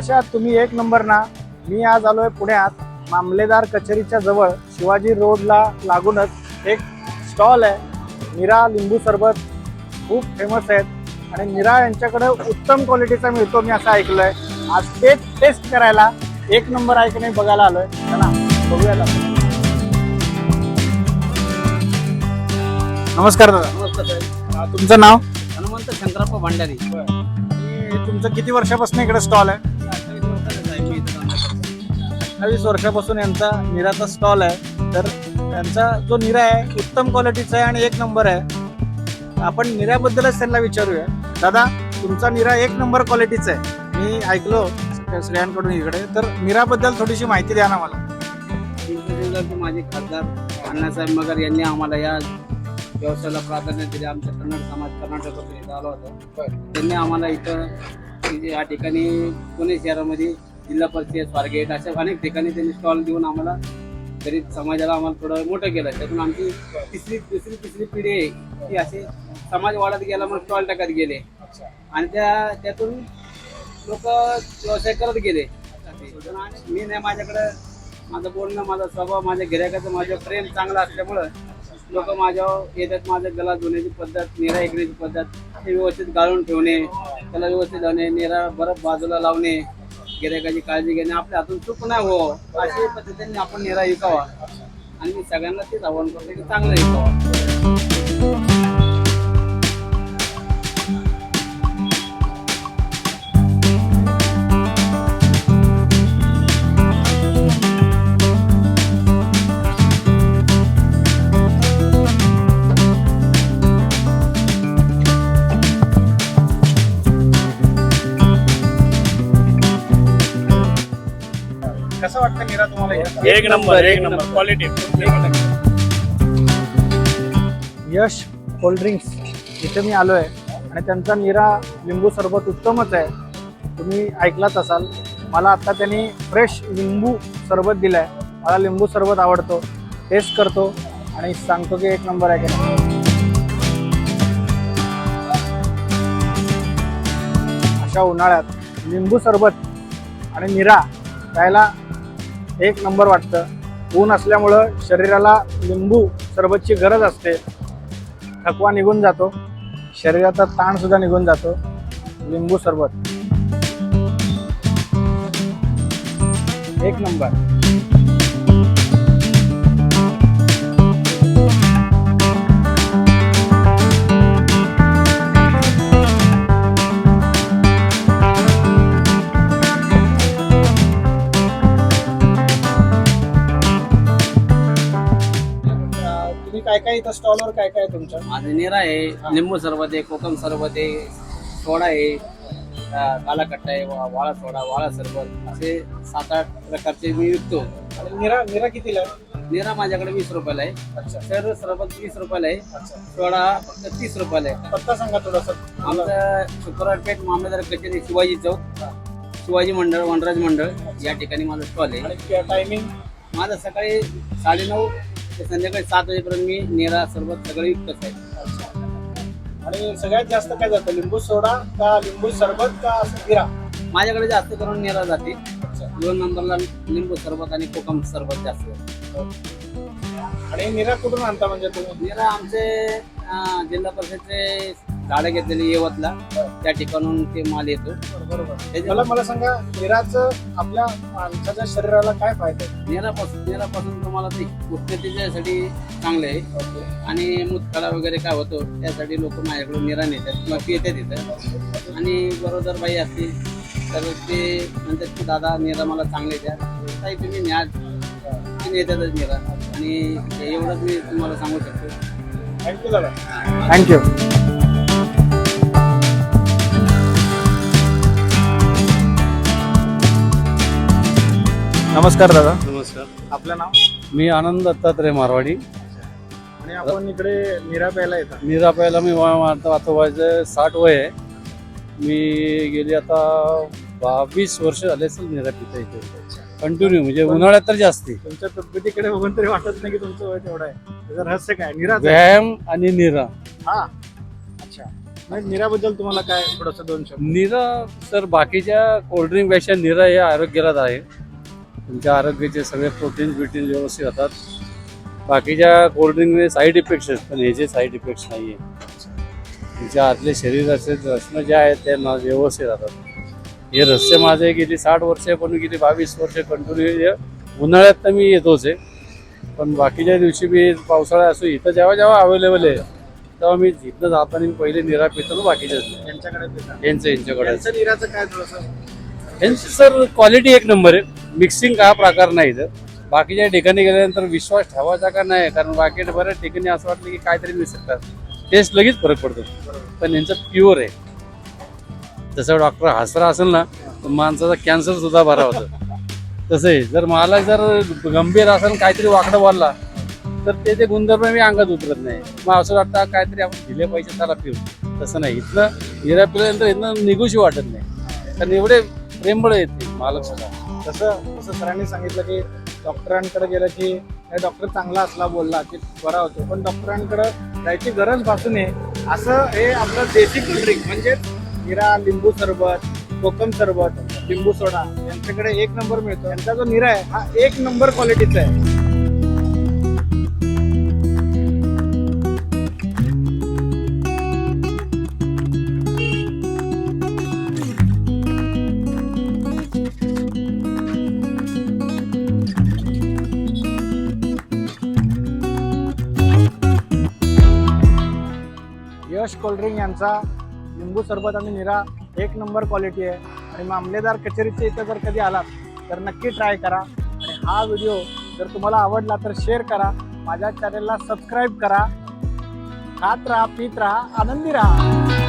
कशा आहात तुम्ही? एक नंबर ना. मी आज आलोय पुण्यात मामलेदार कचेरीच्या जवळ शिवाजी रोडला लागूनच एक स्टॉल आहे. नीरा लिंबू सरबत खूप फेमस आहेत आणि नीरा यांच्याकडे उत्तम क्वालिटीचा मिळतो मी असं ऐकलंय. आज तेच टेस्ट करायला एक नंबर आहे की नाही बघायला आलोय. चला बघूया. नमस्कार दादा. नमस्कार साहेब. तुमचं नाव? हनुमंत शंकरप्पा भांडारी. आणि तुमचं किती वर्षापासून इकडे स्टॉल आहे? 28 वर्षापासून यांचा नीराचा स्टॉल आहे. तर त्यांचा जो नीरा आहे उत्तम क्वालिटीचा आहे आणि एक नंबर आहे. आपण नीऱ्याबद्दलच त्यांना विचारूया. दादा, तुमचा नीरा एक नंबर क्वालिटीचा आहे मी ऐकलो सगळ्यांकडून इकडे. तर नीराबद्दल थोडीशी माहिती द्या ना मला. माझे खासदार अण्णासाहेब मगर यांनी आम्हाला या व्यवसायाला प्राधान्य दिले. आमचा कन्नड समाज कर्नाटकातून इथं आला होता. त्यांनी आम्हाला इथं या ठिकाणी पुणे शहरामध्ये जिल्हा परिषद स्वारगेट अशा अनेक ठिकाणी त्यांनी स्टॉल देऊन आम्हाला गरीब समाजाला आम्हाला थोडं मोठं केलं. त्यातून आमची तिसरी पिढी आहे की असे समाज वाढत गेला, मग स्टॉल टाकत गेले आणि त्यातून लोक व्यवसाय करत गेले. मी नाही, माझ्याकडं माझं बोलणं, माझा स्वभाव, माझ्या गिऱ्हाईकाचं माझं प्रेम चांगलं असल्यामुळं लोक माझ्यावर येतात. माझं गला धुण्याची पद्धत, नेरा ऐकण्याची पद्धत, ते व्यवस्थित गाळून ठेवणे, त्याला व्यवस्थित लावणे, नेरा बरं बाजूला लावणे, गिऱ्हाईकाची काळजी घेणे, आपल्या हातून चूक नाही हो अशा पद्धतीने आपण नेरा विकावा. आणि मी सगळ्यांना तेच आव्हान करतो की चांगलं विकावा. कसं वाटतं नीरा तुम्हाला? एक नंबर क्वालिटी. यश कोल्ड्रिंक्स इथे मी आलोय आणि त्यांचा नीरा लिंबू सरबत उत्तमच आहे. तुम्ही ऐकलाच असाल. मला आता त्यांनी फ्रेश लिंबू सरबत दिलाय. मला लिंबू सरबत आवडतो. टेस्ट करतो आणि सांगतो की एक नंबर आहे की नाही. अशा उन्हाळ्यात लिंबू सरबत आणि नीरा प्यायला एक नंबर वाटतं. ऊन असल्यामुळं शरीराला लिंबू सरबतची गरज असते. थकवा निघून जातो, शरीराचा ताण सुद्धा निघून जातो. लिंबू सरबत एक नंबर. काय काय इथं स्टॉलवर काय काय आहे तुमच्या? माझं नेरा आहे, लिंबू सरबत आहे, कोकम सरबत आहे, सोडा आहे, काला कट्टा आहे, वाळा सोडा, वाळा सरबत, असे 7-8 प्रकारचे मी विकतो. आणि नीरा कितीला आहे? नेरा माझ्याकडे 20 रुपयाला आहे. अच्छा. तर सरबत 20 रुपयाला आहे. सोडा फक्त 30 रुपयाला आहे. पत्ता सांगा थोडासा. आमचं शुक्रवारपेठ मामलेदार कचेरी, शिवाजी चौक, शिवाजी मंडळ, वनराज मंडळ या ठिकाणी माझं स्टॉल आहे. आणि टायमिंग माझं सकाळी 9:30 ते संध्याकाळी 7 वाजेपर्यंत मी नेरा सरबत सगळं विकतच आहे. आणि सगळ्यात जास्त काय जातं? लिंबू सोडा का लिंबू सरबत का नीरा? माझ्याकडे जास्त करून नेरा जाते. 2 नंबरला लिंबू सरबत आणि कोकम सरबत जास्त जाते. आणि नीरा कुठून आणता म्हणजे तुम्ही? नेरा आमचे जिल्हा परिषदचे झाडं घेतलेली येवतला, त्या ठिकाणून ते माल येतो. बरोबर. मला सांगा, नीराचं आपल्या माणसाच्या शरीराला काय फायदा आहे? नेरापासून तुम्हाला ते उष्णतेच्यासाठी चांगलं आहे. आणि मूतखडा वगैरे काय होतो त्यासाठी लोक माझ्याकडून नेरा नेतात किंवा पितात येतात. आणि गरोदर बाई असतील तर ते म्हणतात की दादा नेरा मला चांगले द्या, काही तुम्ही न्या, नेतातच नेरा. आणि एवढंच मी तुम्हाला सांगू शकतो. थँक्यू दादा. थँक्यू. नमस्कार दादा. नमस्कार. आपलं नाव? मी आनंद दत्तात्रय मारवाडी. आणि आपण इकडे नीरा प्यायला येतात? नीरा प्यायला मी आता व्हायचं 60 वय आहे. मी गेली आता 22 वर्ष झाले असेल नीरा पिता इथे कंटिन्यू, म्हणजे उन्हाळ्यात तर जास्ती. तुमच्या तब्येतीकडे बघून तरी वाटत नाही की तुमचं वय तेवढं आहे. त्याचं रहस्य काय? नीरा, व्यायाम आणि नीरा. हा. अच्छा. म्हणजे निराबद्दल तुम्हाला काय थोडंसं 2 शब्द? निरा सर बाकीच्या कोल्ड्रिंकपेक्षा निरा हे आरोग्यालाच आहे. तुमच्या आरोग्याचे सगळे प्रोटीन व्यवस्थित होतात. बाकीच्या कोल्ड्रिंकमध्ये साईड इफेक्ट्स आहेत, पण ह्याचे साईड इफेक्ट्स नाही आहे. तुमच्या आतले शरीराचे रचना जे आहेत ते व्यवस्थित राहतात. हे रस्ते माझे गेली 60 वर्ष पण गेली 22 वर्ष कंटिन्यू उन्हाळ्यात तर मी येतोच आहे. पण बाकीच्या दिवशी मी पावसाळा असो इथं जेव्हा अवेलेबल आहे तेव्हा मी इथनं जाताना मी पहिले निरा पितो, बाकीच्याच नाही. यांच्याकडे पिता? यांच्याकडे यांचं निराचं काय थोडंसं? यांची सर क्वालिटी एक नंबर आहे. मिक्सिंग हा प्रकार नाही इथं. बाकीच्या ठिकाणी गेल्यानंतर विश्वास ठेवायचा का नाही, कारण बाकी बऱ्याच ठिकाणी असं वाटलं की काहीतरी मिसळतात, टेस्ट लगेच फरक पडतो. पण यांचं प्युअर आहे. जसं डॉक्टर हसरा असेल ना तर माणसाचा कॅन्सर सुद्धा बरा होतं. तसं आहे. जर मला जर गंभीर असेल काहीतरी वाकडं बोलला तर ते गुणधर्म मी अंगात उतरत नाही. मग असं वाटतं काहीतरी आपण दिले पाहिजे त्याला पिऊ. तसं नाही. इथनं निरा पिल्यानंतर इथनं निघूशी वाटत नाही, कारण एवढे प्रेमळ येते मालक सुद्धा. जसं सरांनी सांगितलं की डॉक्टरांकडे गेलं की डॉक्टर चांगला असला बोलला की बरा होतो, पण डॉक्टरांकडे जायची गरज भासू नये असं हे आपलं देशी ड्रिंक म्हणजे निरा, लिंबू सरबत, कोकम सरबत, लिंबू सोडा यांच्याकडे 1 नंबर मिळतो. यांचा जो निरा आहे हा 1 नंबर क्वालिटीचा आहे. यश कोल्ड्रिंक यांचा लिंबू सरबत आणि निरा 1 नंबर क्वालिटी आहे. आणि मामलेदार कचेरीच्या इथं जर कधी आलात तर नक्की ट्राय करा. आणि हा व्हिडिओ जर तुम्हाला आवडला तर शेअर करा, माझ्या चॅनलला सबस्क्राईब करा. खात राहा, पीत राहा, आनंदी राहा.